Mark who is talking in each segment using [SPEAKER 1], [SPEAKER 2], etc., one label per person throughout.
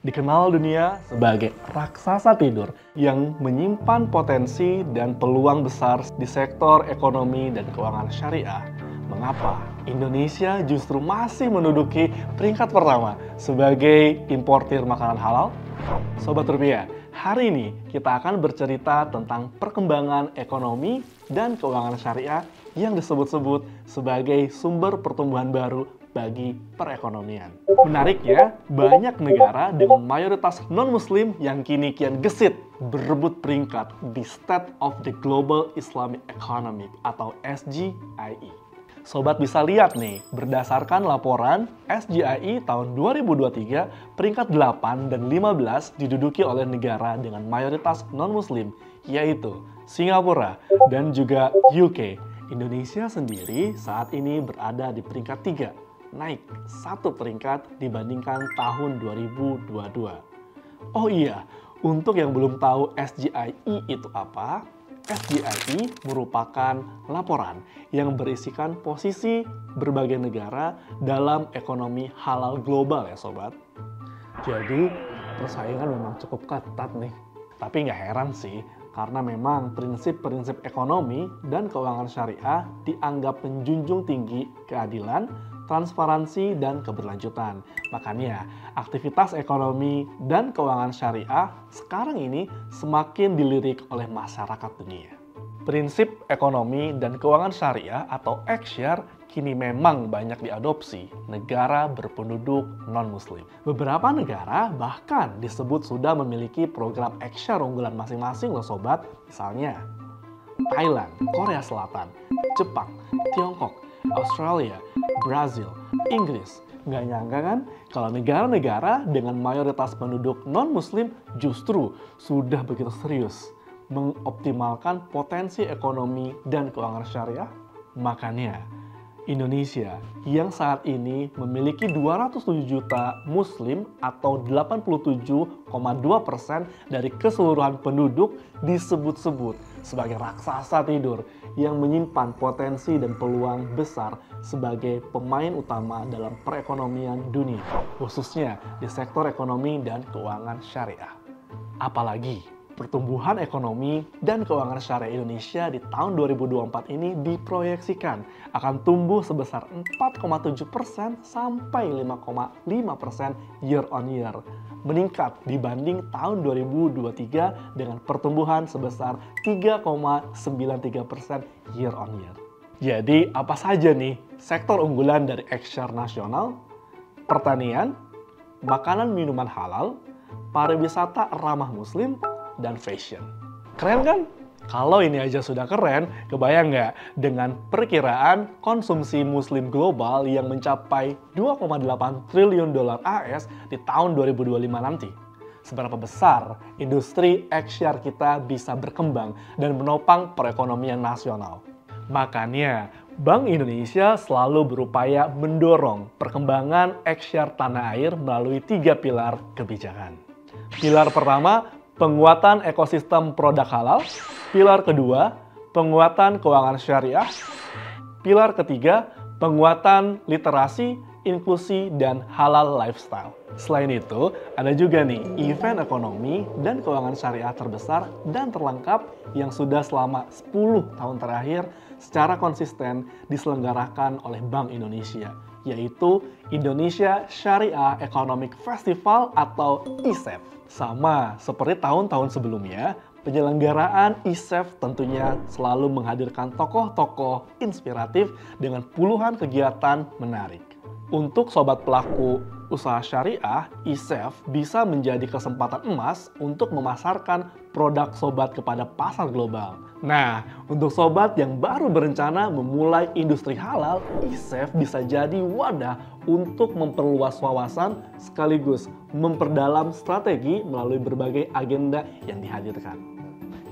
[SPEAKER 1] dikenal dunia sebagai raksasa tidur yang menyimpan potensi dan peluang besar di sektor ekonomi dan keuangan syariah. Mengapa Indonesia justru masih menduduki peringkat pertama sebagai importir makanan halal? Sobat Rupiah, hari ini kita akan bercerita tentang perkembangan ekonomi dan keuangan syariah yang disebut-sebut sebagai sumber pertumbuhan baru bagi perekonomian. Menariknya, banyak negara dengan mayoritas non-muslim yang kini kian gesit berebut peringkat di State of the Global Islamic Economy atau SGIE. Sobat bisa lihat nih, berdasarkan laporan SGIE tahun 2023, peringkat 8 dan 15 diduduki oleh negara dengan mayoritas non-muslim, yaitu Singapura dan juga UK. Indonesia sendiri saat ini berada di peringkat 3, naik 1 peringkat dibandingkan tahun 2022. Oh iya, untuk yang belum tahu SGIE itu apa, SGIE merupakan laporan yang berisikan posisi berbagai negara dalam ekonomi halal global ya sobat. Jadi persaingan memang cukup ketat nih. Tapi nggak heran sih, karena memang prinsip-prinsip ekonomi dan keuangan syariah dianggap menjunjung tinggi keadilan, transparansi, dan keberlanjutan. Makanya, aktivitas ekonomi dan keuangan syariah sekarang ini semakin dilirik oleh masyarakat dunia. Prinsip ekonomi dan keuangan syariah atau Ex-Share kini memang banyak diadopsi negara berpenduduk non-muslim. Beberapa negara bahkan disebut sudah memiliki program Ex-Share unggulan masing-masing loh sobat. Misalnya, Thailand, Korea Selatan, Jepang, Tiongkok, Australia, Brazil, Inggris. Nggak nyangka kan kalau negara-negara dengan mayoritas penduduk non-muslim justru sudah begitu serius mengoptimalkan potensi ekonomi dan keuangan syariah. Makanya, Indonesia yang saat ini memiliki 207 juta muslim atau 87,2% dari keseluruhan penduduk disebut-sebut sebagai raksasa tidur yang menyimpan potensi dan peluang besar sebagai pemain utama dalam perekonomian dunia, khususnya di sektor ekonomi dan keuangan syariah. Apalagi pertumbuhan ekonomi dan keuangan syariah Indonesia di tahun 2024 ini diproyeksikan akan tumbuh sebesar 4,7% sampai 5,5% year on year, meningkat dibanding tahun 2023 dengan pertumbuhan sebesar 3,93% year on year. Jadi apa saja nih sektor unggulan dari Ex-Share nasional? Pertanian, makanan minuman halal, pariwisata ramah muslim, dan fashion. Keren kan? Kalau ini aja sudah keren, kebayang nggak dengan perkiraan konsumsi muslim global yang mencapai 2,8 triliun dolar AS di tahun 2025 nanti? Seberapa besar industri Ex-Share kita bisa berkembang dan menopang perekonomian nasional? Makanya, Bank Indonesia selalu berupaya mendorong perkembangan Ex-Share tanah air melalui 3 pilar kebijakan. Pilar pertama, penguatan ekosistem produk halal. Pilar kedua, penguatan keuangan syariah. Pilar ketiga, penguatan literasi, inklusi, dan halal lifestyle. Selain itu, ada juga nih event ekonomi dan keuangan syariah terbesar dan terlengkap yang sudah selama 10 tahun terakhir secara konsisten diselenggarakan oleh Bank Indonesia, yaitu Indonesia Syariah Economic Festival atau ISEF. Sama seperti tahun-tahun sebelumnya, penyelenggaraan ISEF tentunya selalu menghadirkan tokoh-tokoh inspiratif dengan puluhan kegiatan menarik. Untuk sobat pelaku usaha syariah, ISEF bisa menjadi kesempatan emas untuk memasarkan produk sobat kepada pasar global. Nah, untuk sobat yang baru berencana memulai industri halal, ISEF bisa jadi wadah untuk memperluas wawasan sekaligus memperdalam strategi melalui berbagai agenda yang dihadirkan.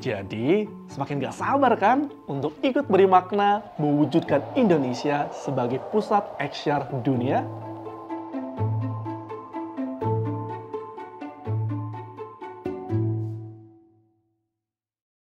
[SPEAKER 1] Jadi, semakin gak sabar kan untuk ikut beri makna mewujudkan Indonesia sebagai pusat Ex-Share dunia?